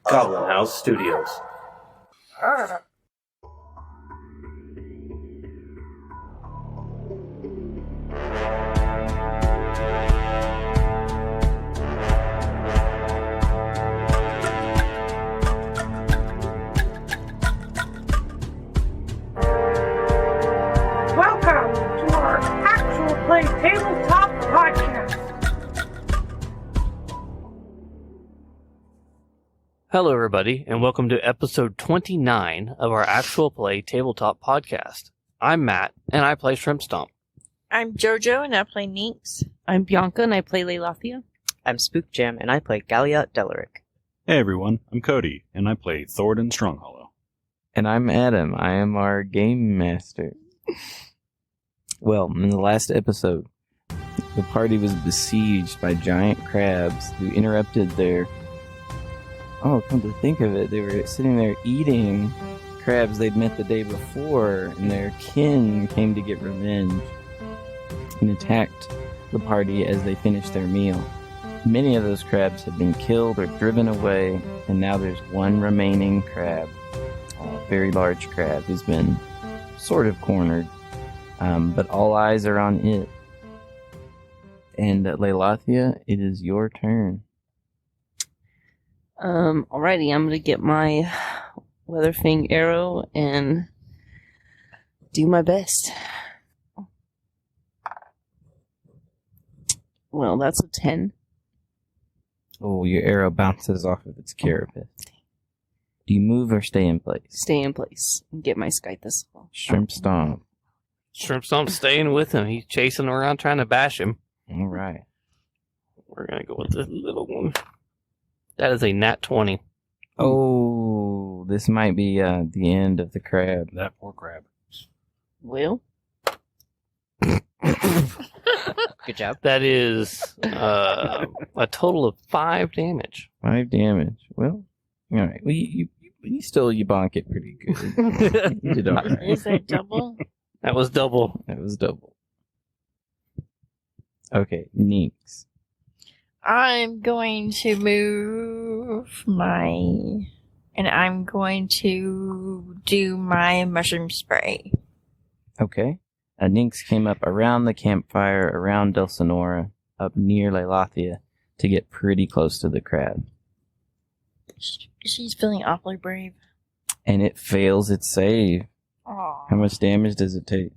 Goblin House Studios. Welcome to our actual play tabletop podcast. Hello, everybody, and welcome to episode 29 of our actual play tabletop podcast. I'm Matt, and I play Shrimp Stomp. I'm JoJo, and I play Ninx. I'm Bianca, and I play Leilathia. I'm Spook Jam, and I play Galliot Delaric. Hey everyone, I'm Cody, and I play Thornton Stronghollow. And I'm Adam. I am our game master. Well, in the last episode, the party was besieged by giant crabs who interrupted their... Oh, come to think of it, they were sitting there eating crabs they'd met the day before, and their kin came to get revenge and attacked the party as they finished their meal. Many of those crabs had been killed or driven away, and now there's one remaining crab, a very large crab, who's been sort of cornered, but all eyes are on it. And Leilathia, it is your turn. Alrighty, I'm gonna get my Weatherfang arrow and do my best. Well, that's a 10. Oh, your arrow bounces off of its carapace. Do you move or stay in place? Stay in place and get my Sky Thistle. Shrimp Stomp. Shrimp Stomp's staying with him. He's chasing him around trying to bash him. All right. We're going to go with this little one. That is a nat 20. Oh, this might be the end of the crab. That poor crab. Well, Good job. That is a total of 5 damage. 5 damage. Well, all right. Well, you bonk it pretty good. You did all right. Is that double? That was double. That was double. Okay, Ninx. I'm going to move and I'm going to do my mushroom spray. Okay. Ninx came up around the campfire, around Dulcinora, up near Leilathia, to get pretty close to the crab. She's feeling awfully brave. And it fails its save. Aww. How much damage does it take?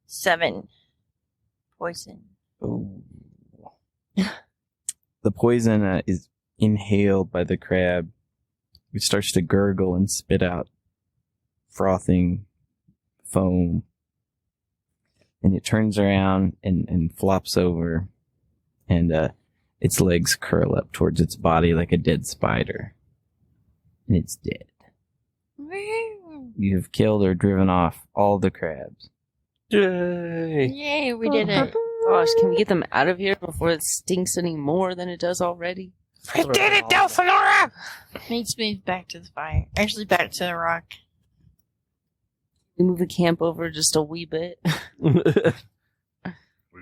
7 poison. Oh. The poison is inhaled by the crab, which starts to gurgle and spit out frothing foam. And it turns around and flops over, and its legs curl up towards its body like a dead spider. And it's dead. You have killed or driven off all the crabs. Yay! Yay, we did it. gosh, can we get them out of here before it stinks any more than it does already? We did it, Dulcinora! Needs to move back to the fire. Actually, back to the rock. We move the camp over just a wee bit. We've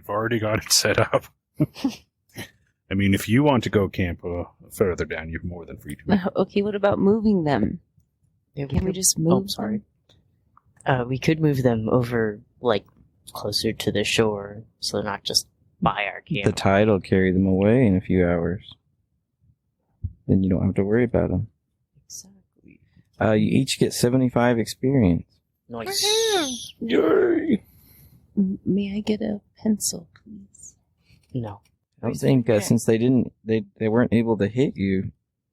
already got it set up. I mean, if you want to go camp further down, you're more than free to. Okay, what about moving them? Yeah, Can we just move sorry. We could move them over, like, closer to the shore, so they're not just by our camp. The tide will carry them away in a few hours. Then you don't have to worry about them. Exactly. You each get 75 experience. Nice. Yay! May I get a pencil, please? No. I don't think since they weren't able to hit you,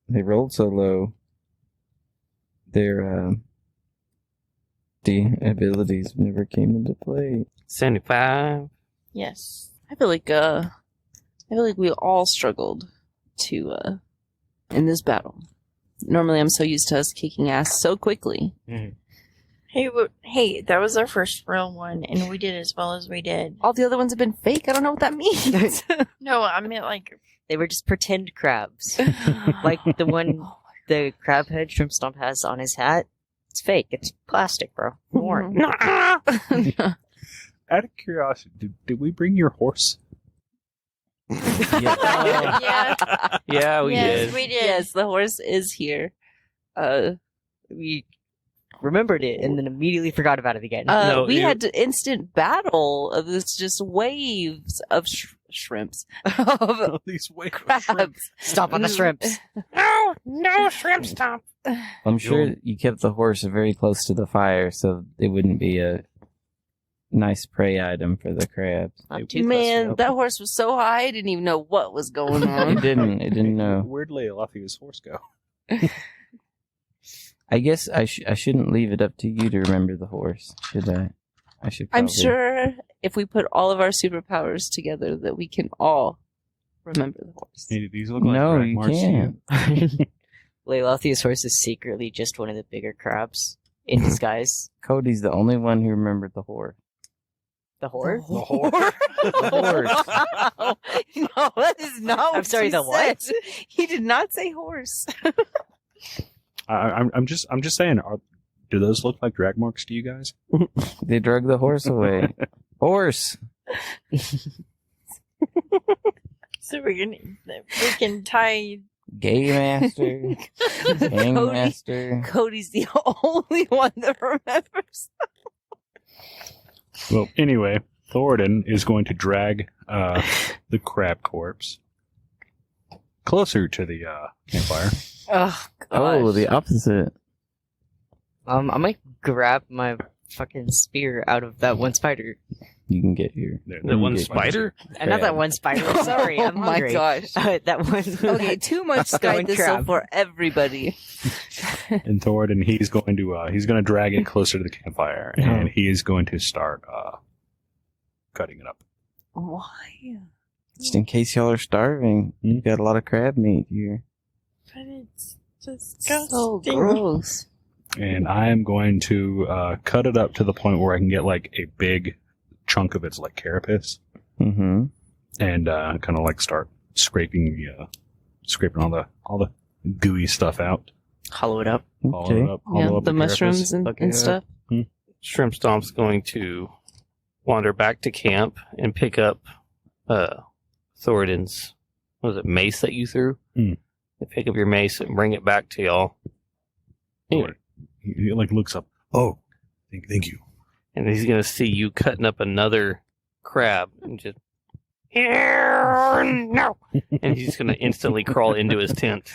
they rolled so low. Their abilities never came into play. 75. Yes. I feel like we all struggled to in this battle. Normally I'm so used to us kicking ass so quickly. Mm-hmm. Hey, that was our first real one, and we did as well as we did. All the other ones have been fake. I don't know what that means. No, I meant like They were just pretend crabs. Like the one the crab head Shrimp Stomp has on his hat. It's fake. It's plastic, bro. Warren. Out of curiosity, did we bring your horse? yeah, Yeah, we yes, did. we did. Yes, the horse is here. We remembered it and then immediately forgot about it again. No, We you- had to instant battle of this just waves of shrimps. Of These way crabs. Stop on the shrimps. No, shrimp stomp. I'm sure you kept the horse very close to the fire, so it wouldn't be a nice prey item for the crabs. Not too close Man, to that horse was so high, I didn't even know what was going It on. didn't know. Where'd Leolathia's horse go? I guess I shouldn't leave it up to you to remember the horse, should I? I should. I'm probably. sure if we put all of our superpowers together that we can all remember the horse. Hey, do these look like No, drag you marks to can't. Leilothia's horse is secretly just one of the bigger crabs in disguise. Cody's the only one who remembered the horse. The whore? The whore. No, that is not what I'm sorry, he the what? said. He did not say horse. I'm just saying. Do those look like drag marks to you guys? They drug the horse away. Horse. So we can tie. Gay master. Gang Cody. master. Cody's the only one that remembers. Well, anyway, Thoradin is going to drag the crab corpse closer to the campfire. Oh, Oh, the opposite. I might grab my fucking spear out of that one spider. You can get here. There- The one get- spider? Not that one spider. Sorry, I'm Oh my hungry. gosh. That one. Okay, too much Going Skype thistle crab. for everybody. And Thoradin, he's going to drag it closer to the campfire, and he is going to start cutting it up. Why? Just in case y'all are starving. You got a lot of crab meat here. But it's So disgusting. gross. And I am going to cut it up to the point where I can get like a big chunk of its like carapace, Mm-hmm. and kind of like start scraping all the gooey stuff out. Hollow it up. Hollow it up, hollow Yeah, up the carapace. mushrooms and Okay. stuff. Shrimp Stomp's going to wander back to camp and pick up Thoradin's, what was it, mace that you threw? Hmm. And pick up your mace and bring it back to y'all. Anyway, he like looks up. Oh, thank you. And he's going to see you cutting up another crab and just, no! And he's just going to instantly crawl into his tent.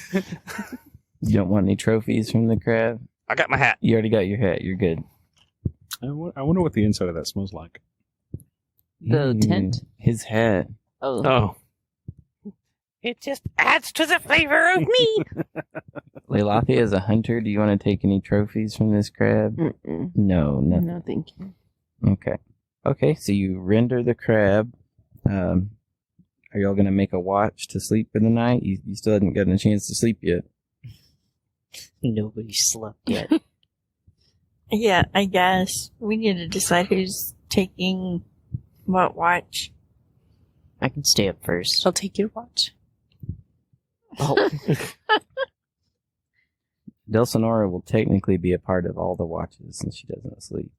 You don't want any trophies from the crab? I got my hat. You already got your hat. You're good. I wonder what the inside of that smells like. The tent? His hat. Oh. Oh. It just adds to the flavor of me. Leilafia is a hunter. Do you want to take any trophies from this crab? Mm-mm. No, nothing. No, thank you. Okay. Okay, so you render the crab. Are y'all going to make a watch to sleep for the night? You still haven't gotten a chance to sleep yet. Nobody slept yet. Yeah, I guess we need to decide who's taking what watch. I can stay up first. I'll take your watch. Oh, Delsonora will technically be a part of all the watches since she doesn't sleep.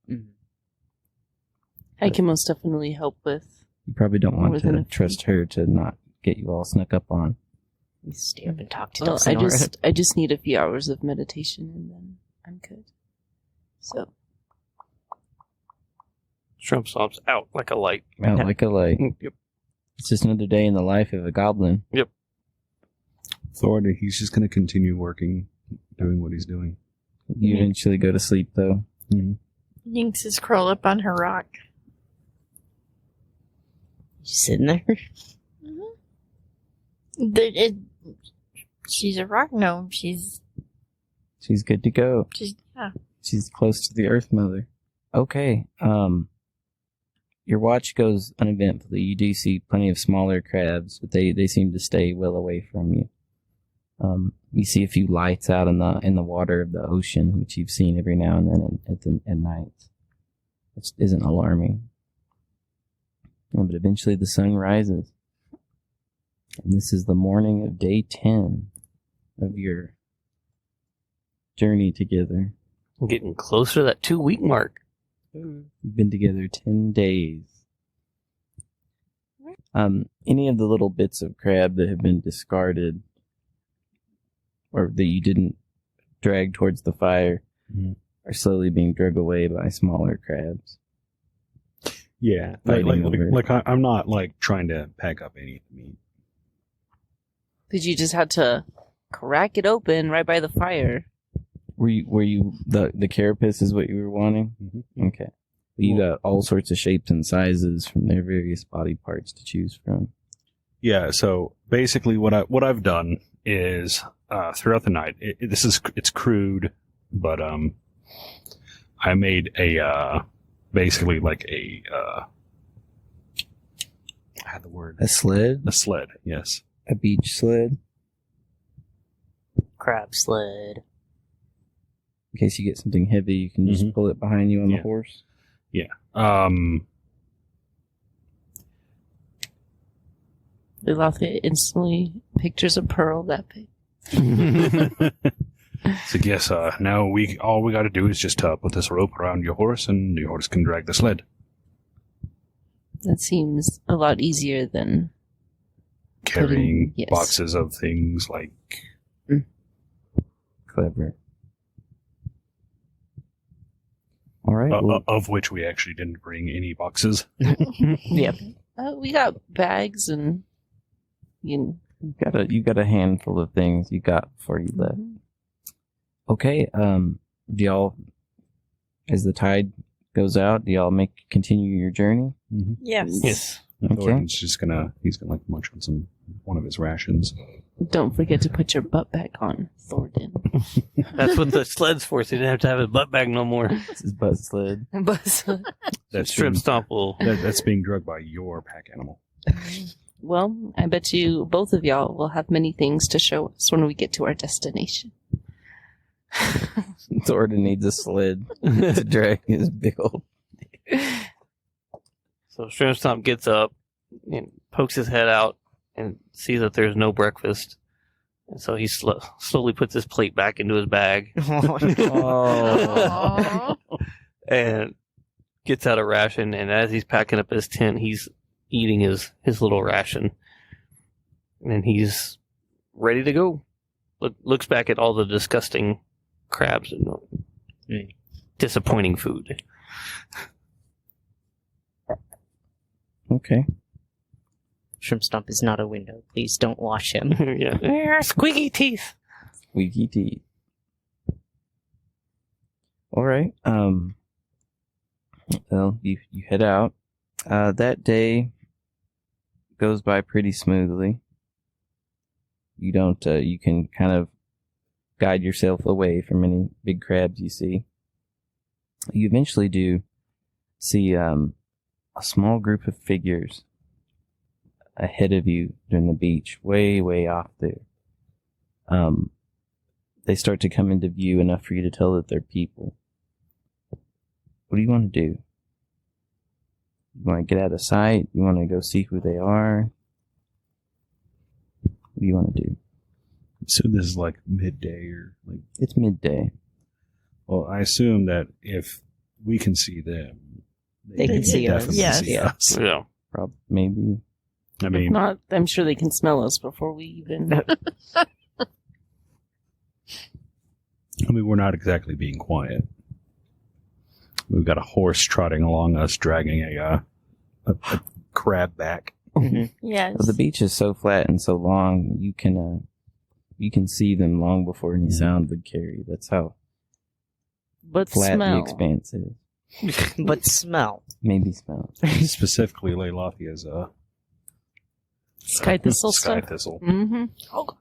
I can most definitely help with. You probably don't want Within to a trust her to not get you all snuck up on. stay up and talk to Well, Dulcinora. I just need a few hours of meditation and then I'm good. So Shrimp Stomp's out like a light. Out like a light. Yep. It's just another day in the life of a goblin. Thoradin, he's just going to continue working, doing what he's doing. You eventually go to sleep, though. Jinx is curled up on her rock. Sitting there. She's a rock gnome. She's She's good to go. yeah. She's close to the Earth Mother. Okay. Your watch goes uneventfully. You do see plenty of smaller crabs, but they seem to stay well away from you. You see a few lights out in the water of the ocean, which you've seen every now and then at night. Which isn't alarming. But eventually the sun rises. And this is the morning of day 10 of your journey together. I'm getting closer to that 2-week mark. You've been together 10 days. Any of the little bits of crab that have been discarded or that you didn't drag towards the fire are slowly being drug away by smaller crabs. Yeah, Fighting over it. I'm not like trying to pack up any of the meat. Did you just have to crack it open right by the fire? Were you the carapace is what you were wanting? Mm-hmm. Okay. You got all sorts of shapes and sizes from their various body parts to choose from. Yeah, so basically what I've done is throughout the night. It's crude, but I made a basically like a I had the word A sled? a sled. Yes. A beach sled? Crab sled. In case you get something heavy, you can just pull it behind you on the Yeah. horse. Lilith instantly pictures a pearl that big. So yes, now all we got to do is just put this rope around your horse, and your horse can drag the sled. That seems a lot easier than Carrying yes. boxes of things like Clever. All right. well, of which we actually didn't bring any boxes. Yep. We got bags and you got a handful of things you got before you left. Okay. Do y'all, as the tide goes out, do y'all continue your journey? Yes. Yes. Okay. Thornton's he's gonna like munch on one of his rations. don't forget to put your butt back on, Thornton. That's what the sled's for, so he didn't have to have his butt back no more. It's his butt sled. That's Shrimp being, Stomp will. that's being drugged by your pack animal. Well, I bet you both of y'all will have many things to show us when we get to our destination. Thornton needs a sled to drag his big old. So Shrimp Stomp gets up and pokes his head out and sees that there's no breakfast. And so he slowly puts his plate back into his bag Oh. and gets out a ration. And as he's packing up his tent, he's eating his little ration. And he's ready to go. Looks back at all the disgusting crabs and disappointing food. Okay. Shrimp Stomp is not a window. Please don't wash him. Yeah. Squeaky teeth. Squeaky teeth. All right. Well, you head out. That day goes by pretty smoothly. You don't. You can kind of guide yourself away from any big crabs you see. You eventually do see a small group of figures ahead of you during the beach, way off there. They start to come into view enough for you to tell that they're people. What do you want to do? You want to get out of sight? You want to go see who they are? What do you want to do? So this is like midday or like. It's midday. Well, I assume that if we can see them, They can see us. definitely Yes. see us. Yeah. Probably, maybe. I If mean, not, I'm sure they can smell us before we even... we're not exactly being quiet. We've got a horse trotting along us, dragging a crab back. Yes. The beach is so flat and so long, you can see them long before any sound would carry. That's how But flat smell. the expanse is. But smell. Maybe smell. Specifically, Laylathia's Sky thistle sky stuff. thistle. Mm-hmm. Oh, God.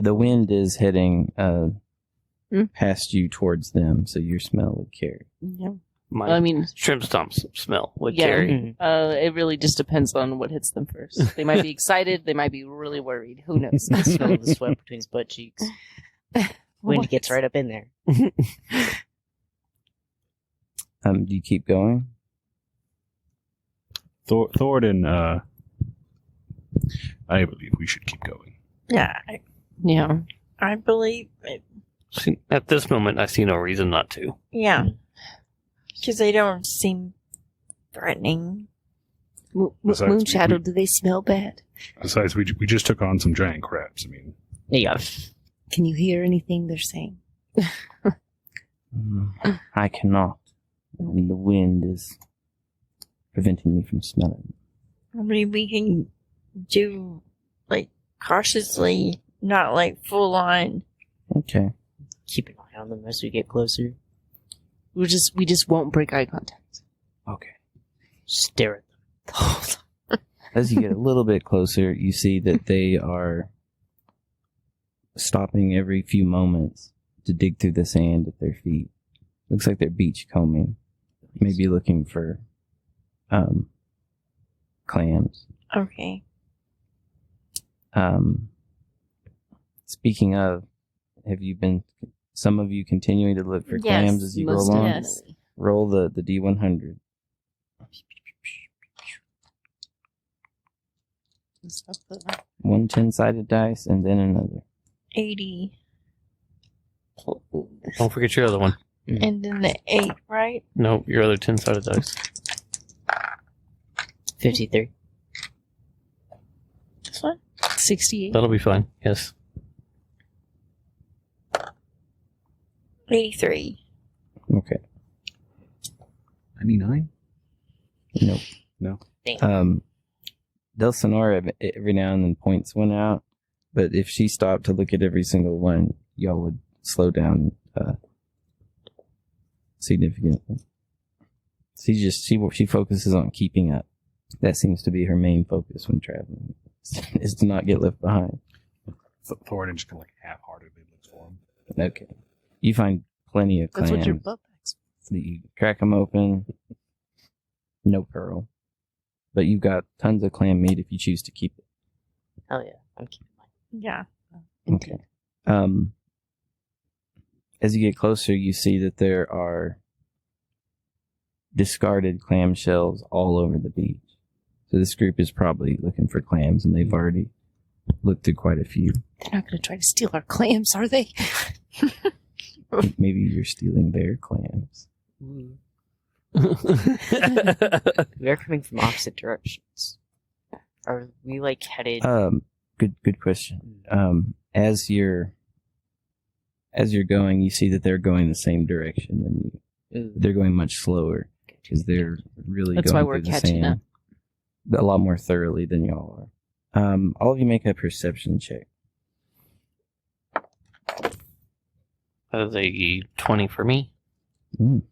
The wind is heading past you towards them, so your smell would carry. Yeah. My I mean, shrimp stomps smell would Yeah. carry. it really just depends on what hits them first. They might be excited. They might be really worried. Who knows? I smell the sweat between his butt cheeks. Wind What? gets right up in there. Do you keep going? Thornton, I believe we should keep going. Yeah, Yeah. I believe it. See, at this moment, I see no reason not to. Yeah. Because they don't seem threatening. Besides, Moonshadow, we- do they smell bad? Besides, we just took on some giant crabs. I mean, Yeah. Can you hear anything they're saying? I cannot. And the wind is preventing me from smelling. I mean, we can do, like, cautiously, not, like, full on. Okay. Keep an eye on them as we get closer. We just won't break eye contact. Okay. Stare at them. As you get a little bit closer, you see that they are stopping every few moments to dig through the sand at their feet. Looks like they're beach combing. Maybe looking for clams. Okay. Speaking of, have you been, some of you continuing to look for Yes, clams as you go Most along? definitely. Roll the D100. Stop the- One 10-sided dice and then another. 80. Don't forget your other one. And then the 8, right? No, your other 10-sided dice. 53. This one? 68. That'll be fine. Yes. 83. Okay. 99? Nope. No. Del Sonora every now and then points one out, but if she stopped to look at every single one, y'all would slow down significantly. She focuses on keeping up. That seems to be her main focus when traveling, is to not get left behind. Thornton just kind of like half-heartedly looks for him. Okay. You find plenty of clams. That's what your butt bags. You crack them open. No pearl. But you've got tons of clam meat if you choose to keep it. Hell yeah. I'm keeping mine. Yeah. Okay. As you get closer, you see that there are discarded clam shells all over the beach. So this group is probably looking for clams, and they've already looked through quite a few. They're not going to try to steal our clams, are they? Maybe you're stealing their clams. We are coming from opposite directions. Are we like headed? Good question. As you're going, you see that they're going the same direction than you. Ooh, They're going much slower because they're really That's going why we're through the catching sand a lot more thoroughly than y'all are. All of you make a perception check. That is a 20 for me. Mm.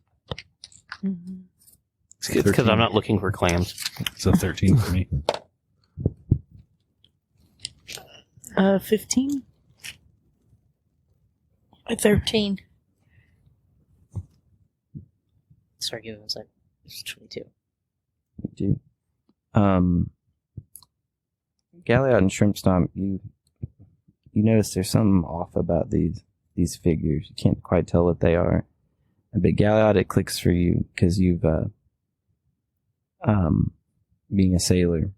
Mm-hmm. It's because 13. I'm not looking for clams. It's a 13 for me. 15? 13. sorry, give me one second. It's 22. You do. Galliot and Shrimp Stomp, you notice there's something off about these figures. You can't quite tell what they are. But Galliot, it clicks for you because you've being a sailor.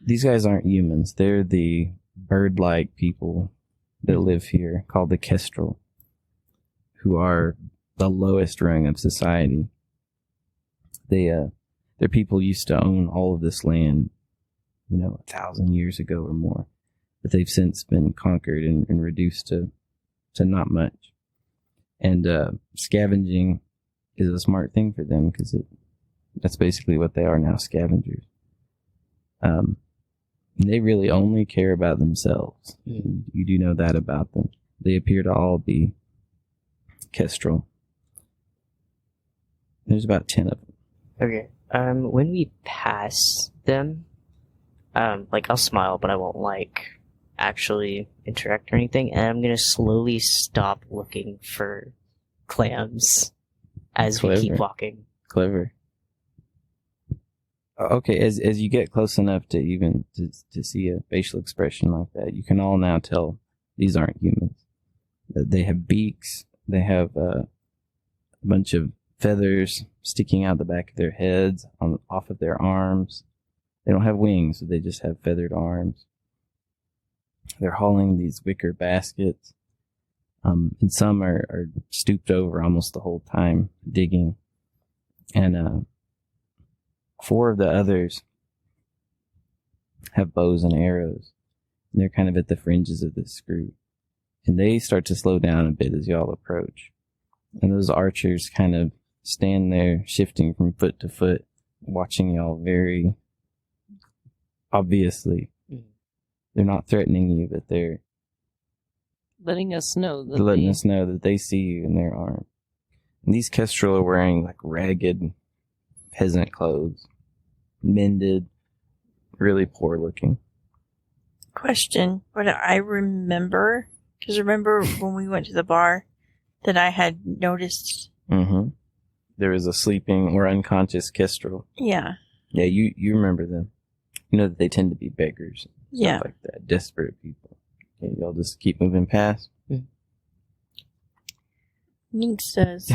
These guys aren't humans. They're the bird-like people that live here, called the Kestrals, who are the lowest rung of society. Their people used to own all of this land, 1,000 years ago or more, but they've since been conquered and reduced to not much. And scavenging is a smart thing for them because that's basically what they are now, scavengers. They really only care about themselves. You do know that about them. They appear to all be Kestrel. There's about 10 of them. Okay. When we pass them, I'll smile, but I won't actually interact or anything, and I'm gonna slowly stop looking for clams as we keep Clever. walking. Clever. Okay, as you get close enough to even to see a facial expression like that, you can all now tell these aren't humans. They have beaks. They have a bunch of feathers sticking out the back of their heads, off of their arms. They don't have wings, so they just have feathered arms. They're hauling these wicker baskets, and some are stooped over almost the whole time, digging. And 4 of the others have bows and arrows. And they're kind of at the fringes of this group. And they start to slow down a bit as y'all approach. And those archers kind of stand there, shifting from foot to foot, watching y'all very obviously. They're not threatening you, but they're Letting us know that letting us know that they see you and they're armed. And these Kestrel are wearing like ragged peasant clothes, mended, really poor looking. Question. What I remember, because remember when we went to the bar that I had noticed. Mm-hmm. There was a sleeping or unconscious Kestrel. Yeah. Yeah, you remember them. You know that they tend to be beggars. Yeah. Stuff like that. Desperate people. Okay, y'all just keep moving past. Ninx does.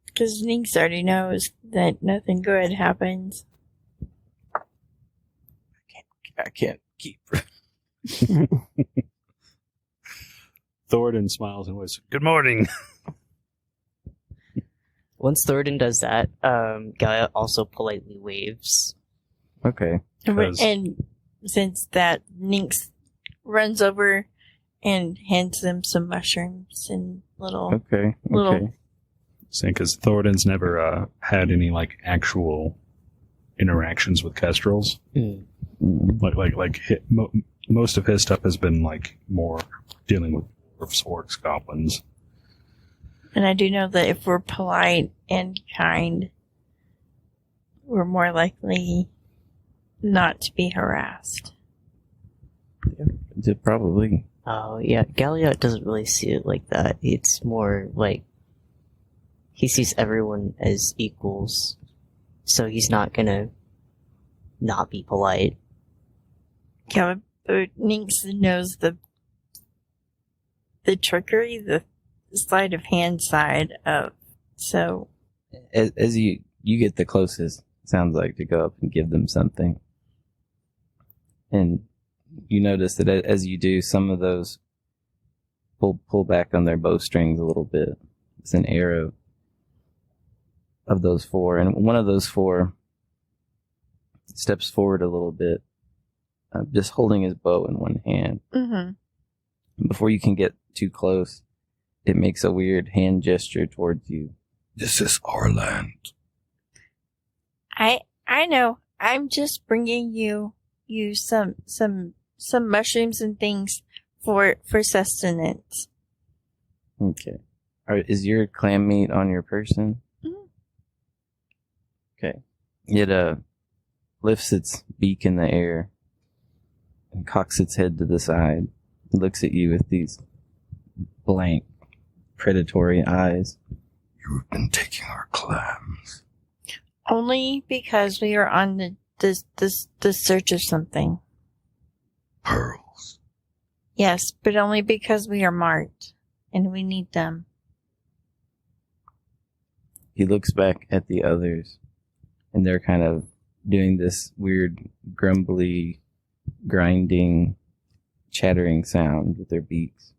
Because Ninx already knows that nothing good happens. I can't keep. Thoradin smiles and whispers, "Good morning." Once Thoradin does that, Gaia also politely waves. Okay. Because- And since that, Ninx runs over and hands them some mushrooms and little. Okay. Little- Okay. Saying because Thoradin's never had any like actual interactions with Kestrels. Mm. Most of his stuff has been like more dealing with orcs, goblins. And I do know that if we're polite and kind, we're more likely not to be harassed. Probably. Oh, yeah, Galliot doesn't really see it like that. It's more like he sees everyone as equals, so he's not gonna not be polite. Yeah, but Ninx knows the trickery, the sleight of hand side of. So As you get the closest, sounds like, to go up and give them something. And you notice that as you do, some of those pull back on their bowstrings a little bit. It's an arrow of those 4. And one of those 4 steps forward a little bit, just holding his bow in one hand. mm-hmm. Before you can get too close, it makes a weird hand gesture towards you. This is our land. I know. I'm just bringing you some mushrooms and things for sustenance. Okay. Is your clam meat on your person? Mhm. Okay. It lifts its beak in the air and cocks its head to the side and looks at you with these blank, predatory eyes. You've been taking our clams. Only because we are on the search of something. Pearls. Yes, but only because we are marked and we need them. He looks back at the others, and they're kind of doing this weird, grumbly, grinding, chattering sound with their beaks,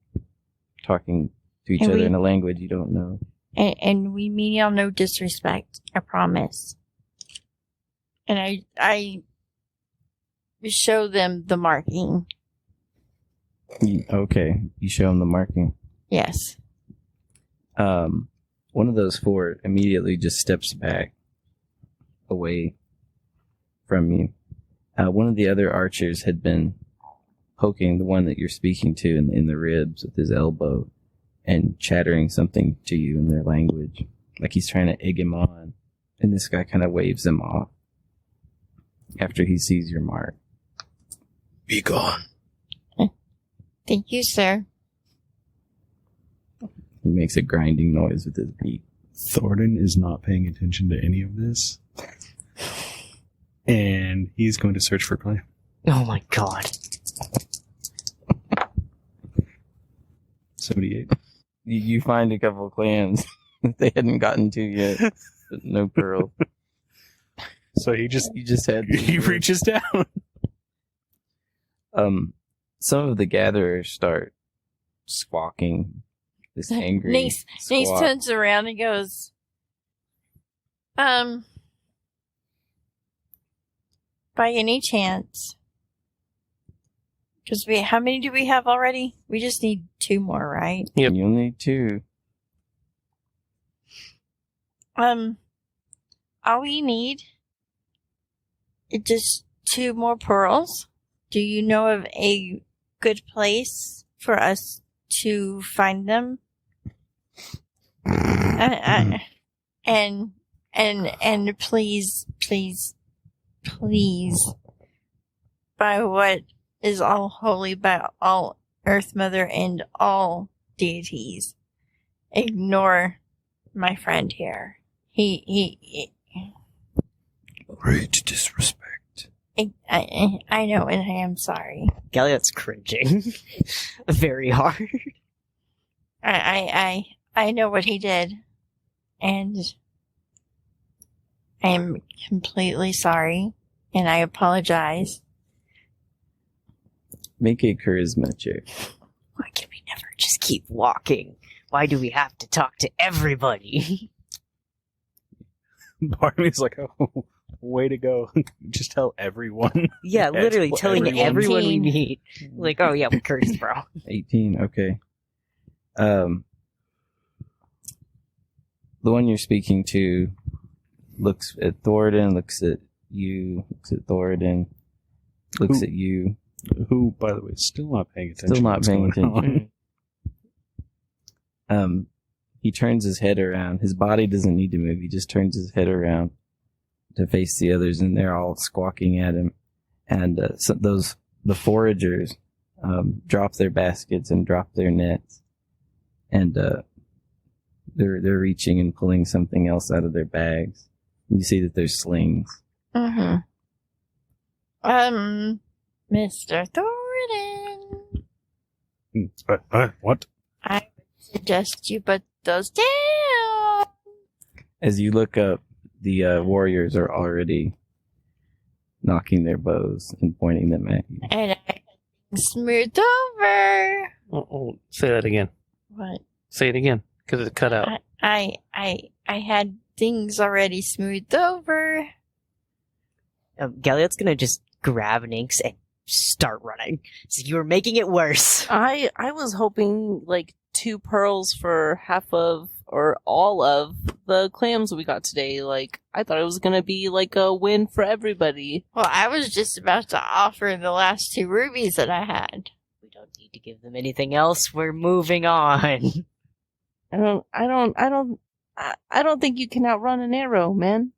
talking to each And other we- in a language you don't know. And we mean y'all no disrespect. I promise. And I show them the marking. Okay, you show them the marking. Yes. One of those 4 immediately just steps back away from you. One of the other archers had been poking the one that you're speaking to in the ribs with his elbow and chattering something to you in their language, like he's trying to egg him on. And this guy kind of waves him off after he sees your mark. Be gone. Thank you, sir. He makes a grinding noise with his beak. Thornton is not paying attention to any of this. And he's going to search for clay. Oh my god. 78. You find a couple of clams that they hadn't gotten to yet, but no pearl. So he just had he reaches down. Some of the gatherers start squawking. This angry Nace squawk. turns around and goes, by any chance, because how many do we have already? We just need 2 more, right? Yep. You'll need 2. All we need is just 2 more pearls. Do you know of a good place for us to find them? And please, by what is all holy, by all Earth Mother and all deities, ignore my friend here. He Great disrespect. I know, and I am sorry. Galliot's cringing. Very hard. I know what he did, and I am completely sorry, and I apologize. Make a charisma check. Why can we never just keep walking? Why do we have to talk to everybody? Part of me's like, oh, way to go. Just tell everyone. Yeah, literally Well, telling everyone we 18. meet. Like, oh yeah, we're courteous, bro. 18, okay. The one you're speaking to looks at Thoradin, looks at you, looks at Thoradin, looks Who? at you. Who, by the way, is still not paying attention. Still to not what's paying going on. attention. He turns his head around. His body doesn't need to move. He just turns his head around to face the others, and they're all squawking at him. And the foragers drop their baskets and drop their nets, and they're reaching and pulling something else out of their bags. You see that there's slings. Mm-hmm. Mr. Thoradin, What? I suggest you put those down. As you look up, the warriors are already knocking their bows and pointing them at you. And I smoothed over. Oh, say that again. What? Say it again, because it cut out. I had things already smoothed over. Galliot's gonna just grab an inks and start running. So you were making it worse. I was hoping like 2 pearls for half of or all of the clams we got today. Like, I thought it was gonna be like a win for everybody. Well, I was just about to offer the last 2 rubies that I had. We don't need to give them anything else. We're moving on. I don't think you can outrun an arrow, man.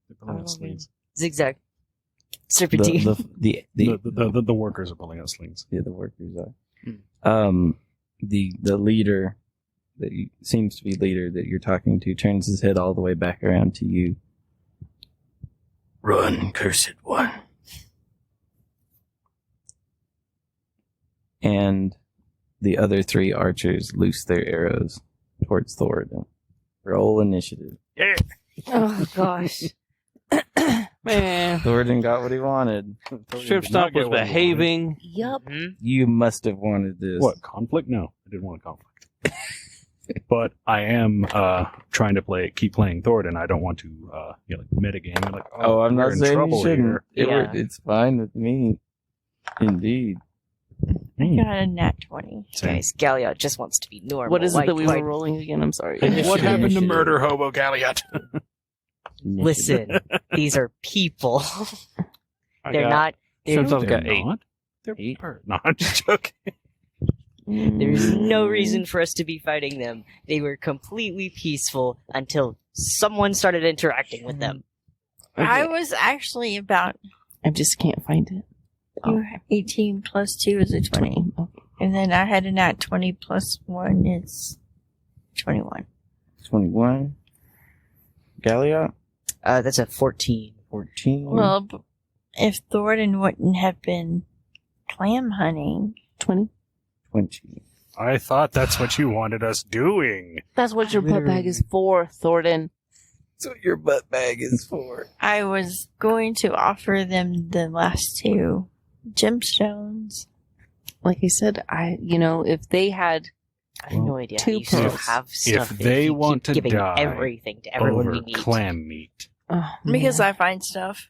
They're pulling out slings. Zigzag. Serpentine. The workers are pulling out slings. Yeah, the workers are. The leader that seems to be leader that you're talking to turns his head all the way back around to you. Run, cursed one. And the other 3 archers loose their arrows towards Thoradin. Roll initiative. Oh gosh. Man, Thoradin got what he wanted. Strip Stomp was behaving. Yup. You must have wanted this. What, conflict? No, I didn't want conflict. But I am trying to keep playing Thoradin. I don't want to metagame and Oh, I'm we're not in saying you trouble shouldn't. here. It's fine with me. Indeed. I got a nat 20. Same. Guys, Galliot just wants to be normal. What is it that we were like- rolling again? I'm sorry. What happened to Initiative. Murder Hobo Galliot? Listen, these are people. They're not. Since I've They're got 8. not. They're 8. not. I'm just joking. There's no reason for us to be fighting them. They were completely peaceful until someone started interacting with them. I was actually about I just can't find it. you were 18 plus 2 is a 20. Okay. And then I had a nat 20 plus 1 is 21. 21. Galliot? That's a 14. 14. Well, if Thornton wouldn't have been clam hunting, 20. 20. I thought that's what you wanted us doing. That's what your butt bag is for, Thornton. That's what your butt bag is for. I was going to offer them the last 2 gemstones. Like I said, if they had I have no idea. two You still pearls. have stuff. If they you want keep to giving die everything to everyone over we meet. clam meat. Oh, Because man. I find stuff.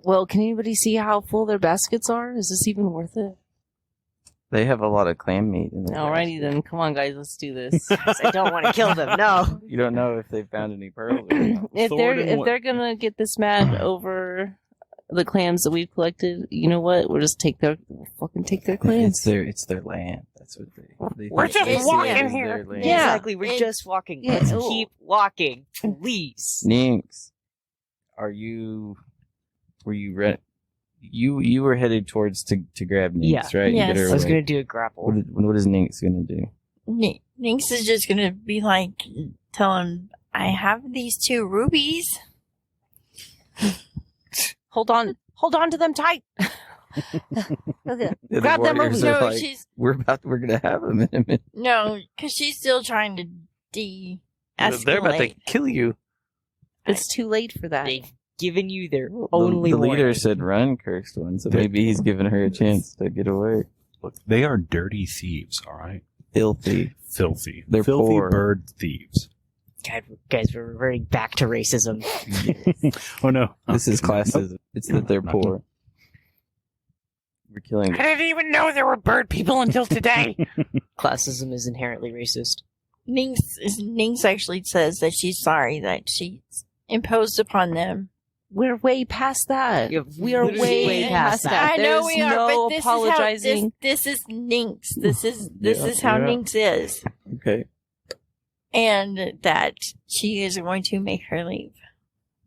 Well, can anybody see how full their baskets are? Is this even worth it? They have a lot of clam meat in there. Alrighty then, come on guys, let's do this. I don't want to kill them. No. You don't know if they found any pearls or not. if Thornton they're gonna get this mad over the clams that we've collected, you know what? We'll just take their clams. It's their land. That's what they We're think just it walking is here. their land. Yeah. Exactly. We're It- just walking. Yeah, Let's oh. keep walking, please. Ninx, were you you were headed towards to grab Ninx, Yeah. right? Yes. You get her I was away. going to do a grapple. What is Ninx gonna do? Nynx is just going to be like, tell him, I have these 2 rubies. Hold on to them tight. The Grab them warriors over. are No, like, we're gonna have them in a minute. No, because she's still trying to de-escalate. They're about to kill you. It's too late for that. They've given you their only the leader warning. said run, cursed one, so maybe he's giving her a chance to get away. Look, they are dirty thieves, all right? Filthy. Filthy. They're Filthy poor. bird thieves. God, guys, we're reverting back to racism. Oh, no. This is classism. It's that they're poor. We're killing I them. didn't even know there were bird people until today. Classism is inherently racist. Nynx actually says that she's sorry that she's imposed upon them. We're way past that. You're We are literally way past that. I know There's we are, no but this apologizing. is how this is Nynx. This Yeah, is how yeah. Nynx is, Okay. and that she is going to make her leave.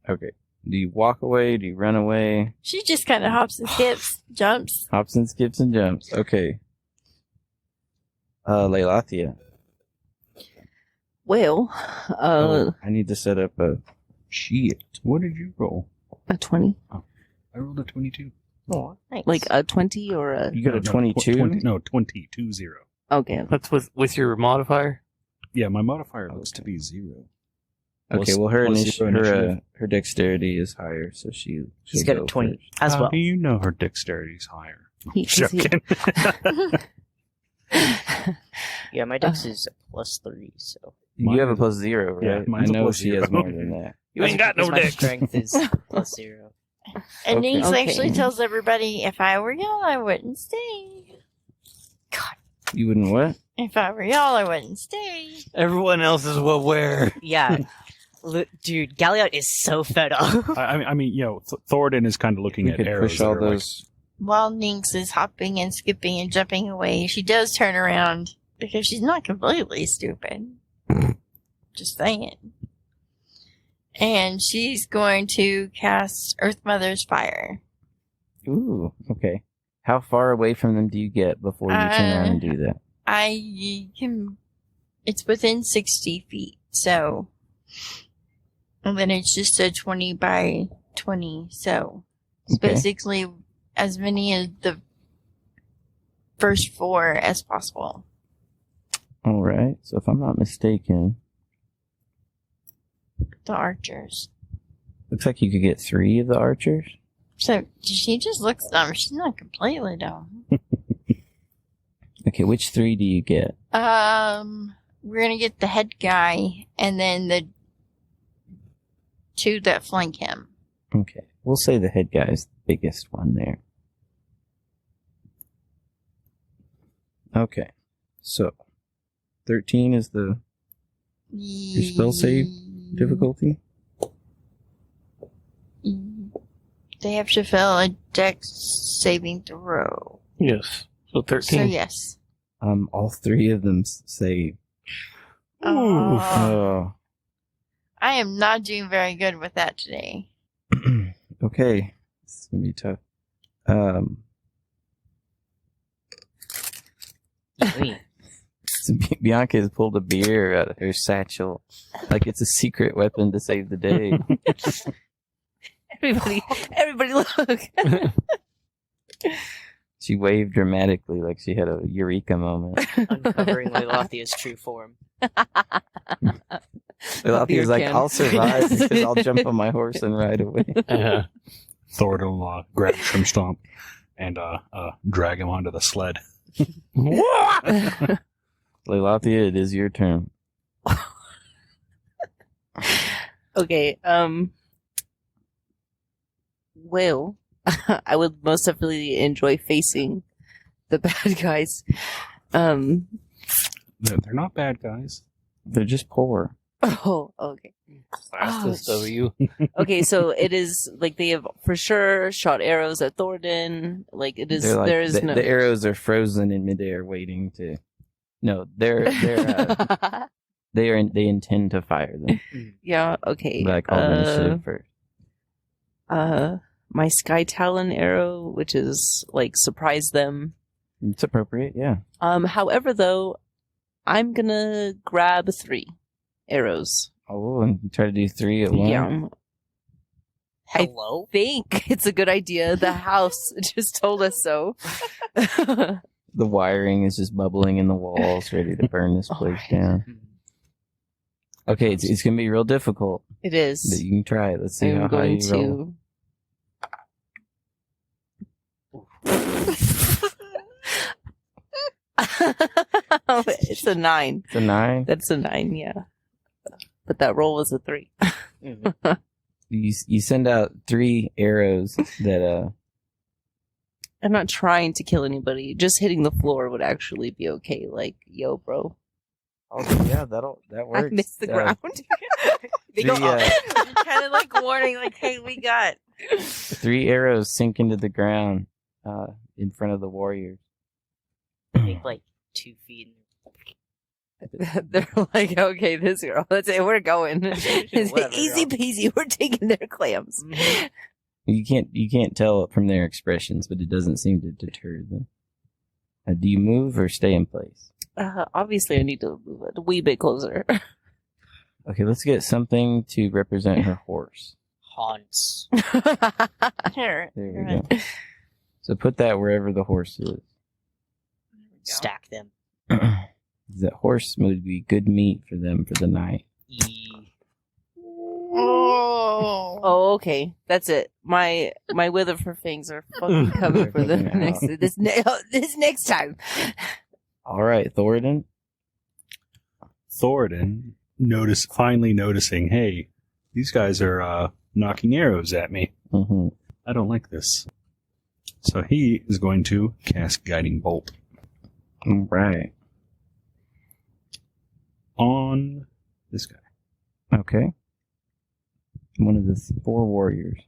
Okay. Do you walk away? Do you run away? She just kind of hops and skips, jumps. Hops and skips and jumps. Okay. Leilathia. Well, I need to set up a sheet. What did you roll? a 20. I rolled a 22. Oh, nice. Like a 20 or a... You got a 22? 22, 0. Okay. That's with your modifier. Yeah, my modifier looks to be 0. Okay, Plus- well, her plus zero initiative. her dexterity is higher, so she'll He's got go a 20 first. as How well. do you know her dexterity is higher? Joking. Yeah, my dex is +3, so. You have a plus 0, right? Yeah, I mine's a know plus she 0. has more than that. You ain't got no Because my dex. strength is +0. And Okay. Nynx Okay. actually tells everybody, if I were y'all, I wouldn't stay. You wouldn't what? If I were y'all, I wouldn't stay. Everyone else is aware. Yeah. Dude, Galliot is so fed up. I mean, Thornton is kind of looking We at could arrows. push that all are like- those. While Nynx is hopping and skipping and jumping away, she does turn around because she's not completely stupid. Just saying. And she's going to cast Earth Mother's Fire. Ooh, okay. How far away from them do you get before you turn around and do that? It's within 60 feet, so. And then it's just a 20 by 20, so. It's Okay. basically as many as the first 4 as possible. All right. So if I'm not mistaken, The archers. looks like you could get 3 of the archers. So she just looks dumb. She's not completely dumb. Okay, which 3 do you get? We're gonna get the head guy and then the 2 that flank him. Okay, we'll say the head guy is the biggest one there. Okay, so 13 is the Your spell save difficulty. They have to fail a dex saving throw. Yes. So 13. So yes. All 3 of them say, oh, I am not doing very good with that today. okay, it's gonna be tough. Wait. So Bianca has pulled a beer out of her satchel like it's a secret weapon to save the day. Everybody look. She waved dramatically like she had a eureka moment. Uncovering Leilothia's true form. Leilothia's like, can. I'll survive because I'll jump on my horse and ride away. Thor will grab Shrimp Stomp and drag him onto the sled. Leilathia, it is your turn. Okay, well, I would most definitely enjoy facing the bad guys. They're not bad guys. They're just poor. Oh, okay. Classist over you. Okay, so it is like they have for sure shot arrows at Thornton. Like it is, They're like, there is the, no. the arrows are frozen in midair, waiting to. No, they intend to fire them. Yeah. Okay. But I call initiative first. My Sky Talon arrow, which is like surprise them. It's appropriate, yeah. However, though, I'm gonna grab 3 arrows. Oh, and try to do 3 at once. Yeah. Hello? Think it's a good idea. The house just told us so. The wiring is just bubbling in the walls, ready to burn this place down. Okay, it's gonna be real difficult, It but is. you can try it. Let's see I'm how high going you roll. It's a 9. It's a 9. That's a 9, yeah. But that roll was a 3. You send out 3 arrows that I'm not trying to kill anybody. Just hitting the floor would actually be okay. Like, yo, bro. Oh yeah, that works. I missed the ground. They go The, up. Kind of like warning, like, hey, we got. 3 arrows sink into the ground in front of the warriors. Take like 2 feet. They're like, okay, this girl. Let's say we're going. Whatever, Easy girl. peasy. We're taking their clams. You can't tell from their expressions, but it doesn't seem to deter them. Do you move or stay in place? Obviously, I need to move it a wee bit closer. Okay, let's get something to represent her horse. Haunts. Here. There go we ahead. go. So put that wherever the horse is. Stack them. That horse would be good meat for them for the night. Oh. Oh, okay. That's it. My wither for fangs are fucking coming for the this next time. All right, Thoradin. Thoradin finally noticing, hey, these guys are knocking arrows at me. Mm-hmm. I don't like this. So he is going to cast Guiding Bolt All right. on this guy. Okay. One of the 4 warriors.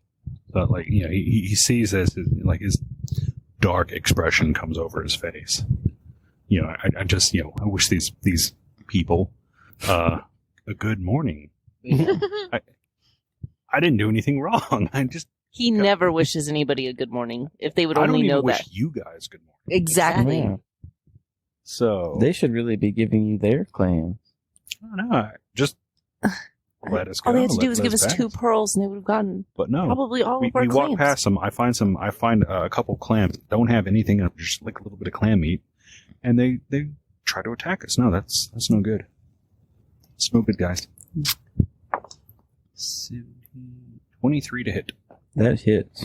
But he sees this, his dark expression comes over his face. I just, I wish these people a good morning. I didn't do anything wrong. He never wishes anybody a good morning. If they would I don't only even know wish that. you guys good morning. Exactly. Yeah. So They should really be giving you their claim. I don't know. Just let us go. All they had to do let was give us pass. 2 pearls, and they would have gotten But no, probably all we of our walk clams. past them. I find a couple clams that don't have anything in them, just like a little bit of clam meat, and they try to attack us. No, that's no good. It's no good, guys. 23 to hit. That hits.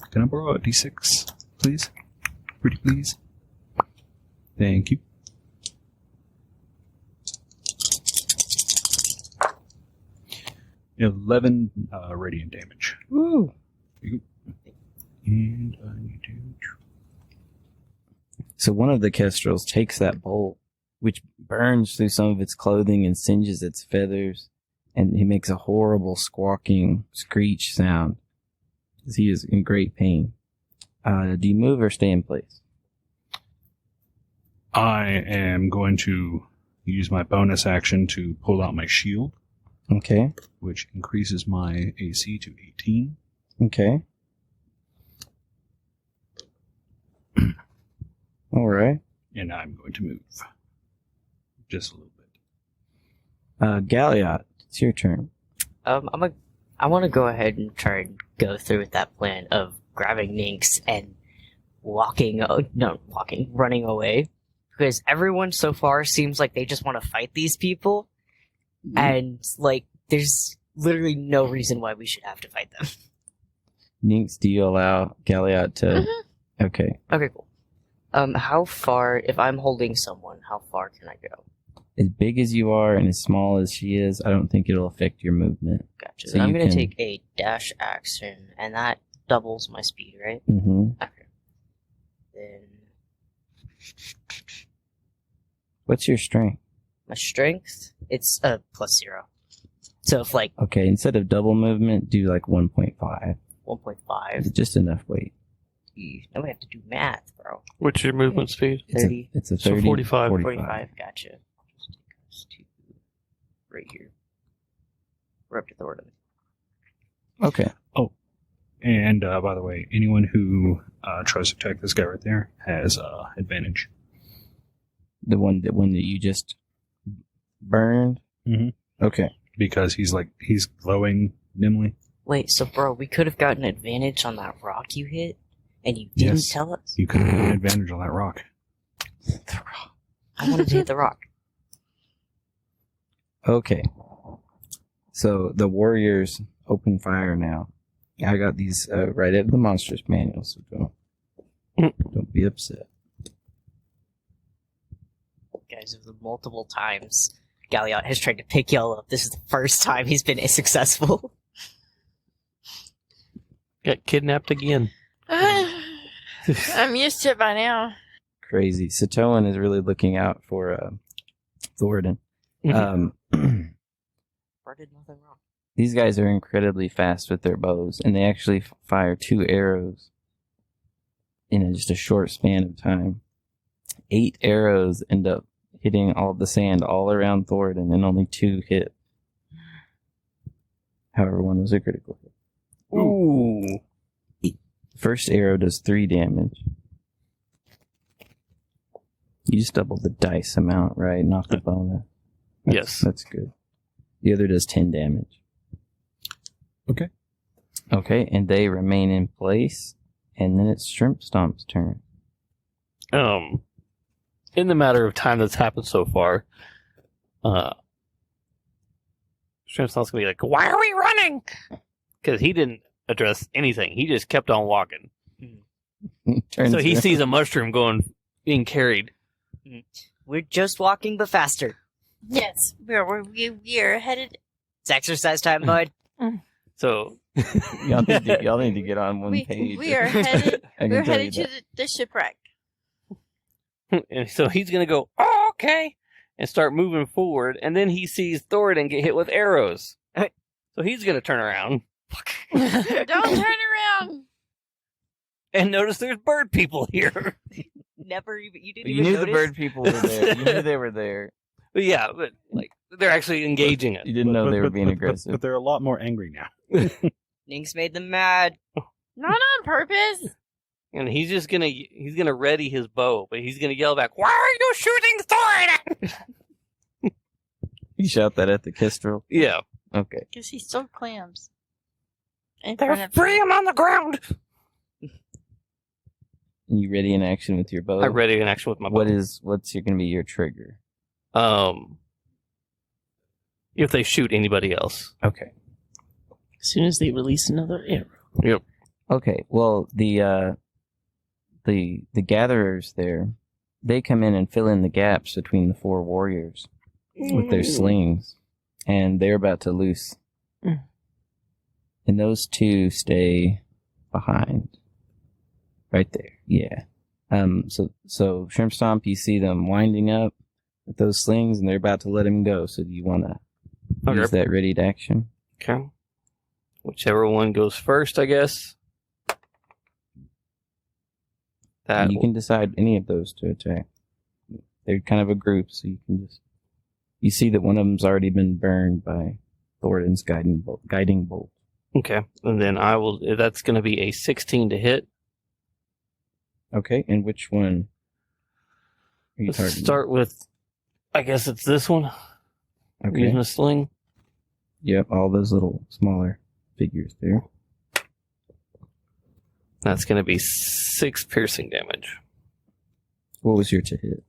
Can I borrow a d6, please? Pretty please. Thank you. $11 radiant damage. Woo. And I need to. So one of the Kestrals takes that bolt, which burns through some of its clothing and singes its feathers, and he makes a horrible squawking screech sound as he is in great pain. Do you move or stay in place? I am going to use my bonus action to pull out my shield, Okay. which increases my AC to 18. Okay. All right. and I'm going to move. Just a little bit. Galliot, it's your turn. I want to go ahead and try and go through with that plan of grabbing Nynx and running away. Because everyone so far seems like they just want to fight these people. And, like, there's literally no reason why we should have to fight them. Nynx, do you allow Galliot to... Mm-hmm. Okay. Okay, cool. How far, if I'm holding someone, how far can I go? As big as you are and as small as she is, I don't think it'll affect your movement. Gotcha. So I'm you going to can- take a dash action, and that doubles my speed, right? Mm-hmm. Okay. Then What's your strength? my strength, it's +0. So if like Okay, instead of double movement, do like 1.5. 1.5, Just enough weight. now we have to do math, bro. What's your movement speed? 30, It's a So 30, 45. 45, gotcha. Just take us to right here. We're up to Thornton. Okay. And by the way, anyone who tries to attack this guy right there has advantage. The one that you just burned? Mhm. Okay. Because he's glowing dimly. Wait, so bro, we could have gotten advantage on that rock you hit, and you didn't Yes. tell us? You could have gotten advantage on that rock. I wanted to hit the rock. Okay. So the warriors open fire now. I got these right out of the monsters manual, so don't be upset. Guys, of the multiple times Galliot has tried to pick y'all up, this is the first time he's been successful. Got kidnapped again. I'm used to it by now. Crazy. Satoan is really looking out for Thornton. Mhm. Bro did nothing wrong. These guys are incredibly fast with their bows, and they actually fire 2 arrows in just a short span of time. 8 arrows end up hitting all of the sand all around Thornton, and only 2 hit. However, 1 was a critical hit. Ooh. First arrow does 3 damage. You just double the dice amount, right? Not the bonus. Yes. That's good. The other does 10 damage. Okay. Okay, and they remain in place, and then it's Shrimp Stomp's turn. In the matter of time that's happened so far, Shrimp Stomp's gonna be like, "Why are we running?" Because he didn't address anything. He just kept on walking. Turns So he around. sees a mushroom being carried. We're just walking, but faster. Yes, we're headed. It's exercise time, bud. So y'all need to get on one page. We are headed. I can We're tell you headed to that. the shipwreck. and so he's gonna go, "Oh, okay," and start moving forward, and then he sees Thoradin get hit with arrows. So he's gonna turn around Don't turn around. and notice there's bird people here. Never even. You didn't You even knew notice. the bird people were there. You knew they were there. But yeah, but like they're actually engaging it. You didn't know they were being But aggressive. they're a lot more angry now. Nynx made them mad. Not on purpose. And he's gonna ready his bow, but he's gonna yell back, "Why are you shooting Thoradin?" You shout that at the Kestrel. Yeah, Okay. Because he stole clams. In they're front of free him on the ground. And you ready in action with your bow? I ready in action with my bow. What's going to be your trigger? If they shoot anybody else. Okay. As soon as they release another arrow. Yep. Okay. Well, the gatherers there, they come in and fill in the gaps between the 4 warriors with their slings, and they're about to loose. Mm. And those 2 stay behind. Right there. Yeah. So Shrimp Stomp, you see them winding up with those slings, and they're about to let him go. So do you want to use that ready to action? Okay. Whichever one goes first, I guess. That You can decide any of those to attack. They're kind of a group, so you can just... You see that one of them's already been burned by Thoradin's guiding bolt. okay, and then I will. That's going to be a 16 to hit. Okay, and which one? you Let's targeting? start with, I guess it's this one. Okay. Using a sling. Yep, all those little smaller figures there. That's going to be 6 piercing damage. What was your to hit?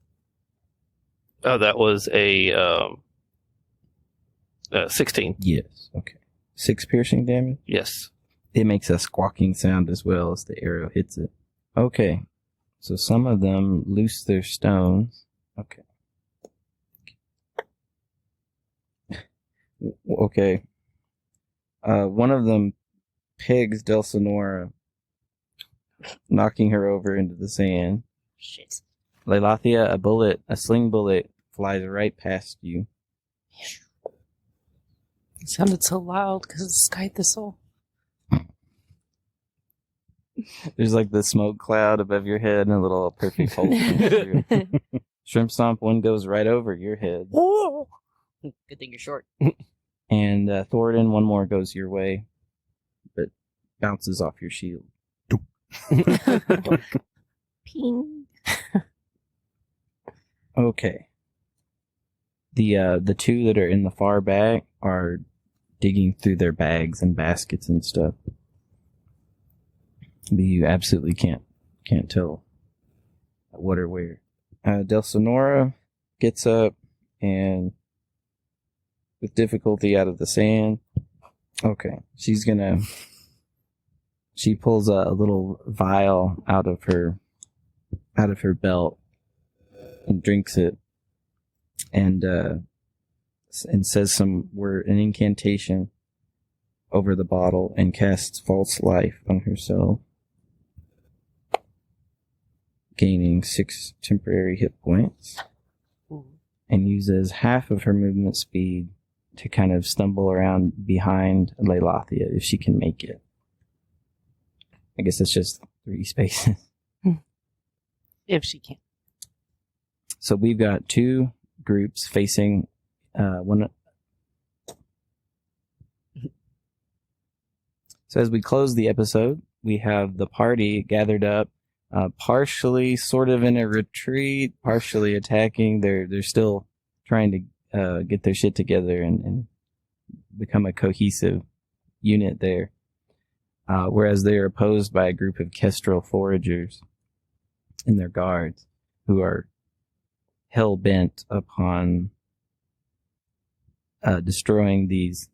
Oh, that was a 16. Yes. Okay. 6 piercing damage? Yes. It makes a squawking sound as well as the arrow hits it. Okay. So some of them loose their stones. Okay. Okay. One of them pegs Dulcinora, knocking her over into the sand. Shit. Leilathia, a sling bullet, flies right past you. It sounded so loud because it's Sky Thistle. There's like the smoke cloud above your head and a little perfect hole. Shrimp Stomp, one goes right over your head. Good thing you're short. And Thoradin, one more goes your way, but bounces off your shield. Ping. Okay. The two that are in the far back are digging through their bags and baskets and stuff. But you absolutely can't tell what or where. Dulcinora gets up and with difficulty out of the sand. Okay. She pulls a little vial out of her belt and drinks it and says an incantation over the bottle and casts false life on herself, gaining 6 temporary hit points, and uses half of her movement speed to kind of stumble around behind Leilathia if she can make it. I guess it's just 3 spaces. If she can. So we've got 2 groups facing one. So as we close the episode, we have the party gathered up, partially sort of in a retreat, partially attacking. They're still trying to get their shit together and become a cohesive unit there. Whereas they're opposed by a group of Kestral foragers and their guards who are hell-bent upon destroying these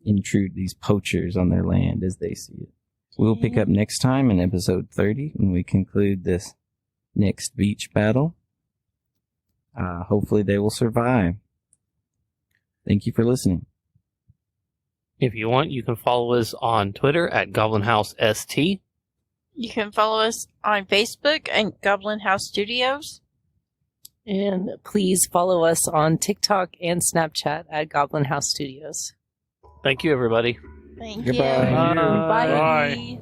poachers on their land as they see it. We'll pick up next time in episode 30 when we conclude this next beach battle. Hopefully they will survive. Thank you for listening. If you want, you can follow us on Twitter at Goblin House ST. You can follow us on Facebook at Goblin House Studios. And please follow us on TikTok and Snapchat at Goblin House Studios. Thank you, everybody. Thank Goodbye. you. Bye. Bye.